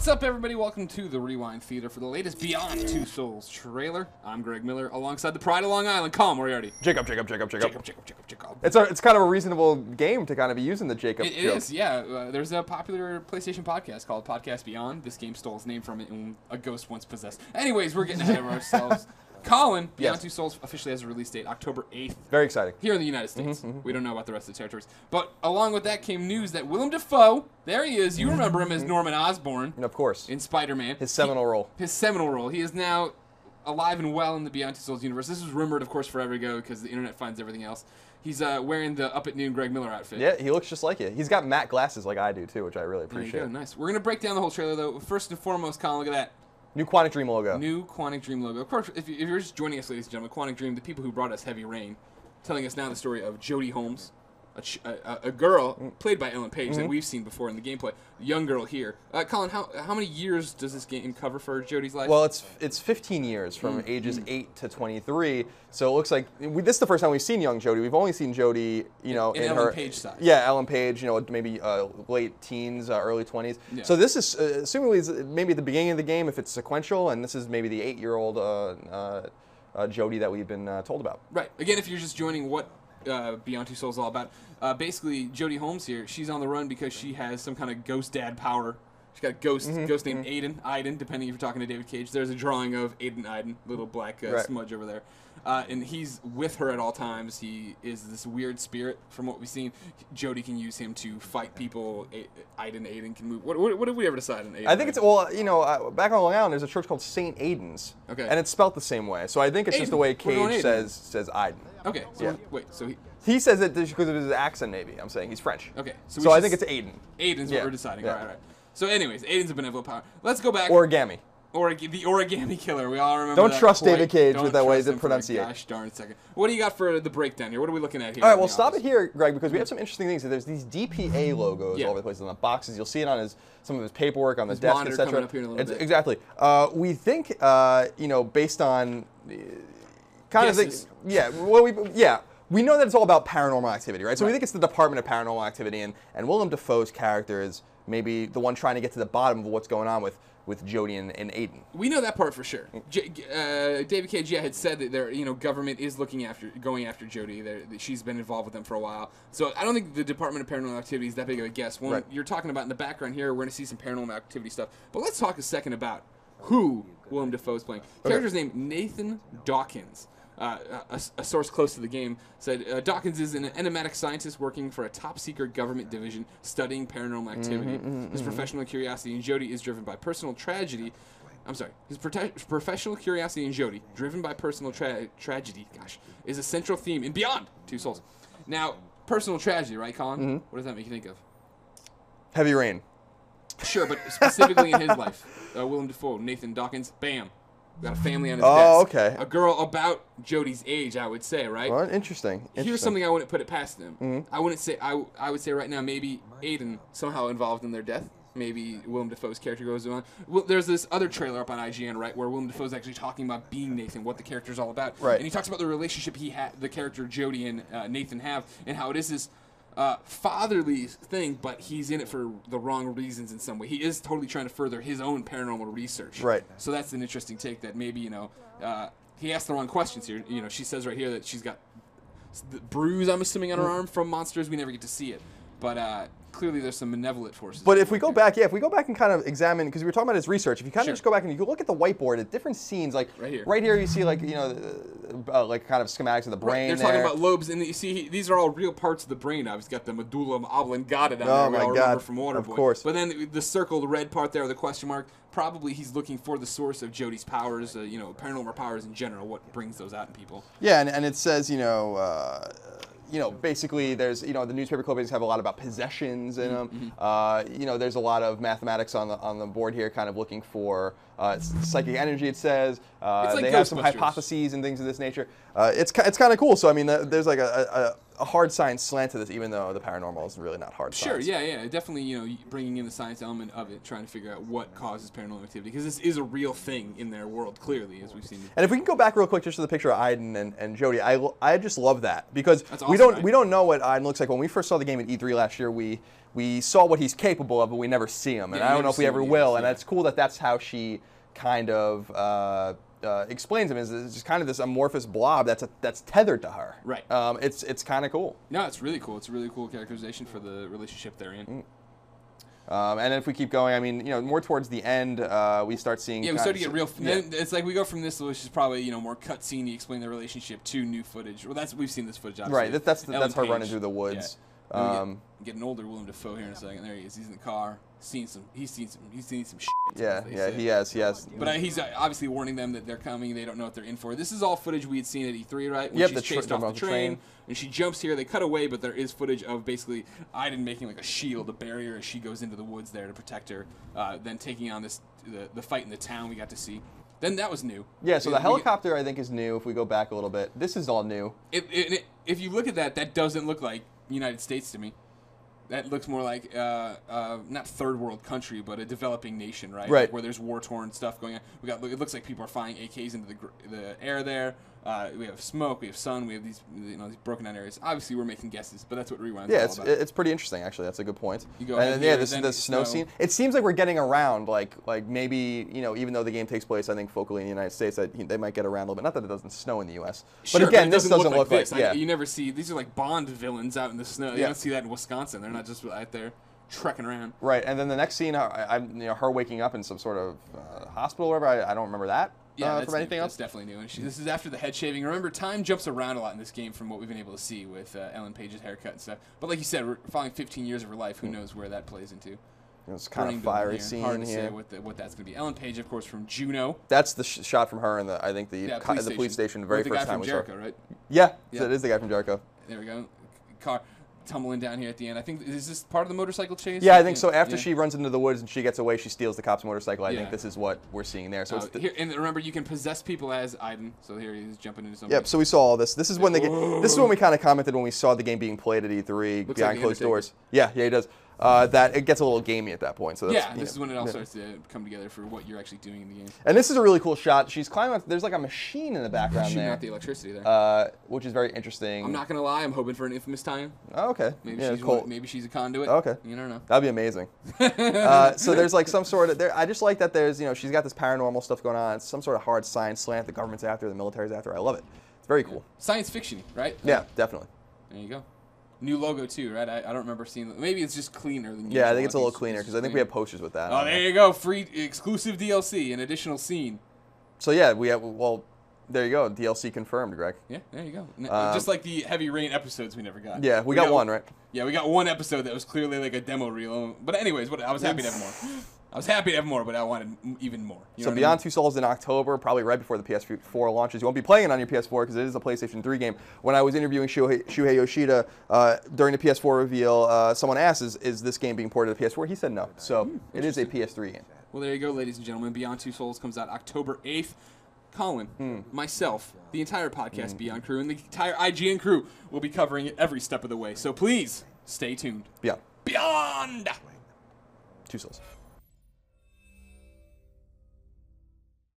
up, everybody? Welcome to the Rewind Theater for the latest Beyond Two Souls trailer. I'm Greg Miller, alongside the Pride of Long Island, Colin Moriarty. Jacob. It's kind of a reasonable game to kind of be using the Jacob joke. It is, yeah. There's a popular PlayStation podcast called Podcast Beyond. This game stole its name from it, and a ghost once possessed. Anyways, we're getting ahead of ourselves. Colin, Beyond Two Souls officially has a release date, October 8th. Very exciting. Here in the United States. We don't know about the rest of the territories. But along with that came news that Willem Dafoe, there he is. You remember him as Norman Osborn. Of course. In Spider-Man. His seminal role. His seminal role. He is now alive and well in the Beyond Two Souls universe. This was rumored, of course, forever ago because the internet finds everything else. He's wearing the Up at Noon Greg Miller outfit. Yeah, he looks just like it. He's got matte glasses like I do, too, which I really appreciate. There you go, nice. We're going to break down the whole trailer, though. First and foremost, Colin, look at that. New Quantic Dream logo. New Quantic Dream logo. Of course, if you're just joining us, ladies and gentlemen, Quantic Dream, the people who brought us Heavy Rain, telling us now the story of Jodie Holmes, a girl played by Ellen Page that we've seen before in the gameplay. A young girl here. Colin, how many years does this game cover for Jodie's life? Well, it's 15 years from ages 8 to 23. So it looks like this is the first time we've seen young Jodie. We've only seen Jodie, in Ellen her Page size. Yeah, Ellen Page, maybe late teens, early 20s. Yeah. So this is assumingly maybe at the beginning of the game if it's sequential, and this is maybe the 8-year-old Jodie that we've been told about. Right. Again, if you're just joining, what Beyond Two Souls is all about. Basically, Jodie Holmes here, she's on the run because she has some kind of ghost dad power. She's got a ghost named Aiden, depending if you're talking to David Cage. There's a drawing of Aiden, little black smudge over there. And he's with her at all times. He is this weird spirit from what we've seen. Jodie can use him to fight people. Aiden can move. What did we ever decide on Aiden? I think it's, well, back on Long Island, there's a church called St. Aidan's. Okay. And it's spelt the same way. So I think it's just the way Cage says Aiden. Okay. So yeah. Wait, so he says it because of his accent, maybe. I'm saying he's French. Okay. So I think it's Aiden. Aiden's what we're deciding. Yeah. All right. So anyways, Aiden's a benevolent power. Let's go back. Origami. The Origami Killer. We all remember Don't that trust quote. David Cage Don't with that way trust to pronunciate. Gosh darn second. What do you got for the breakdown here? What are we looking at here? All right, well, stop it here, Greg, because we have some interesting things. There's these DPA logos all over the place on the boxes. You'll see it on some of his paperwork on the desk, etc. Exactly. We think, based on kind of things. Yeah. Well, we know that it's all about paranormal activity, right? So we think it's the Department of Paranormal Activity, and Willem Dafoe's character is maybe the one trying to get to the bottom of what's going on with Jodie and Aiden. We know that part for sure. David Cage, had said that their government is going after Jodie. She's been involved with them for a while. So I don't think the Department of Paranormal Activity is that big of a guess. One, you're talking about in the background here, we're going to see some paranormal activity stuff. But let's talk a second about who Willem Dafoe is playing. Character's named Nathan Dawkins. A source close to the game said Dawkins is an enigmatic scientist working for a top-secret government division studying paranormal activity. His professional curiosity in Jodie is driven by personal tragedy. I'm sorry. His professional curiosity in Jodie, driven by personal tragedy, is a central theme in Beyond Two Souls. Now, personal tragedy, right, Colin? What does that make you think of? Heavy Rain. Sure, but specifically in his life. Willem Dafoe, Nathan Dawkins, bam. Got a family on his desk. Oh, okay. A girl about Jodie's age, I would say, right? Well, interesting. Here's something I wouldn't put it past them. I wouldn't say. I would say right now maybe Aiden somehow involved in their death. Maybe Willem Dafoe's character goes on. Well, there's this other trailer up on IGN, right, where Willem Dafoe's actually talking about being Nathan, what the character's all about. Right. And he talks about the relationship the character Jodie and Nathan have, and how it is this fatherly thing, but he's in it for the wrong reasons in some way. He is totally trying to further his own paranormal research. Right. So that's an interesting take that maybe, he asked the wrong questions here. She says right here that she's got the bruise, I'm assuming, on her arm from monsters. We never get to see it. But clearly there's some malevolent forces. But if we go back, and kind of examine, because we were talking about his research, if you kind of just go back and you look at the whiteboard at different scenes, like right here you see like like kind of schematics of the brain. They're talking about lobes, and you see these are all real parts of the brain. Now he's got the medulla oblongata down there. We all remember from Waterboy. Of course. But then the circled red part there, the question mark. Probably he's looking for the source of Jodie's powers, paranormal powers in general. What brings those out in people? Yeah, and it says basically there's, the newspaper clippings have a lot about possessions in them. There's a lot of mathematics on the board here, kind of looking for psychic energy. It says they have some hypotheses and things of this nature. It's kind of cool. So I mean, there's like a a hard science slant to this, even though the paranormal is really not hard science. Sure, yeah. Definitely, bringing in the science element of it, trying to figure out what causes paranormal activity, because this is a real thing in their world, clearly, as we've seen. And if we can go back real quick just to the picture of Aiden and Jody, I just love that, because awesome, we don't know what Aiden looks like. When we first saw the game at E3 last year, we saw what he's capable of, but we never see him, and I don't know if we ever will. And it's cool that that's how she kind of explains him, is just kind of this amorphous blob that's tethered to her. Right. It's kind of cool. No, it's really cool. It's a really cool characterization for the relationship they're in. And if we keep going, I mean, more towards the end, we start seeing. Yeah, we start to get real. Yeah. It's like we go from this, which is probably more cutscene to explain the relationship, to new footage. Well, we've seen this footage, obviously. Right. That's her running through the woods. Yeah. Get an older Willem Dafoe here in a second. There he is. He's in the car. He's seen some shit. Yeah, he has. But he's obviously warning them that they're coming. They don't know what they're in for. This is all footage we had seen at E3, right? When she's chased off the train. And she jumps here. They cut away, but there is footage of basically Aiden making like a shield, a barrier, as she goes into the woods there to protect her. Then taking on the fight in the town we got to see. Then that was new. Yeah, so the helicopter, I think, is new. If we go back a little bit, this is all new. If you look at that doesn't look like United States to me. That looks more like not third world country, but a developing nation, right? Right. Like where there's war-torn stuff going on. It looks like people are firing AKs into the air there. We have smoke, we have sun, we have these broken down areas. Obviously, we're making guesses, but that's what Rewind is all about. It's pretty interesting, actually. That's a good point. You go and then, this is the snow scene. It seems like we're getting around, like maybe, even though the game takes place, I think, focally in the United States, that they might get around a little bit. Not that it doesn't snow in the U.S. Sure, but again, this doesn't look like this. You never see, these are like Bond villains out in the snow. You don't see that in Wisconsin. They're not just out there trekking around. Right, and then the next scene, her waking up in some sort of hospital or whatever. I don't remember that. From anything else? That's definitely new. And this is after the head shaving. Remember, time jumps around a lot in this game from what we've been able to see with Ellen Page's haircut and stuff. But like you said, we're following 15 years of her life. Who knows where that plays into? It's kind of fiery scene Hard to here. say what that's going to be. Ellen Page, of course, from Juno. That's the shot from her in the police station the very first time we saw her. The guy from Jericho, right? Yeah, so it is the guy from Jericho. There we go. Car tumbling down here at the end. I think, is this part of the motorcycle chase? Yeah, I think so. After she runs into the woods and she gets away, she steals the cop's motorcycle. I think this is what we're seeing there. So here, and remember, you can possess people as Aiden. So here he's jumping into something. Yep. So we saw all this. This is when this is when we kind of commented when we saw the game being played at E3 behind closed doors. Yeah, he does. That it gets a little gamey at that point. So that's, this is when it all starts to come together for what you're actually doing in the game. And this is a really cool shot. She's climbing up. There's like a machine in the background there. Out the electricity there. Which is very interesting. I'm not gonna lie. I'm hoping for an Infamous tie-in. Oh, okay. Maybe she's a conduit. Oh, okay. You don't know. That'd be amazing. So there's like some sort of I just like that there's she's got this paranormal stuff going on. It's some sort of hard science slant. The government's after her, the military's after her. I love it. It's very cool. Science fiction, right? Yeah, definitely. There you go. New logo too, right? I don't remember seeing. Maybe it's just cleaner than. Yeah, I think it's a little cleaner because I think we have posters with that. Oh, there you go! Free exclusive DLC, an additional scene. So yeah, we have. Well, there you go. DLC confirmed, Greg. Yeah, there you go. Just like the Heavy Rain episodes we never got. Yeah, we got one, right? Yeah, we got one episode that was clearly like a demo reel. But anyways, I was happy to have more. I was happy to have more, but I wanted even more. So Beyond Two Souls in October, probably right before the PS4 launches. You won't be playing it on your PS4 because it is a PlayStation 3 game. When I was interviewing Shuhei Yoshida during the PS4 reveal, someone asked, is this game being ported to PS4? He said no. So it is a PS3 game. Well, there you go, ladies and gentlemen. Beyond Two Souls comes out October 8th. Colin, myself, the entire podcast Beyond crew, and the entire IGN crew will be covering it every step of the way. So please, stay tuned. Beyond Two Souls.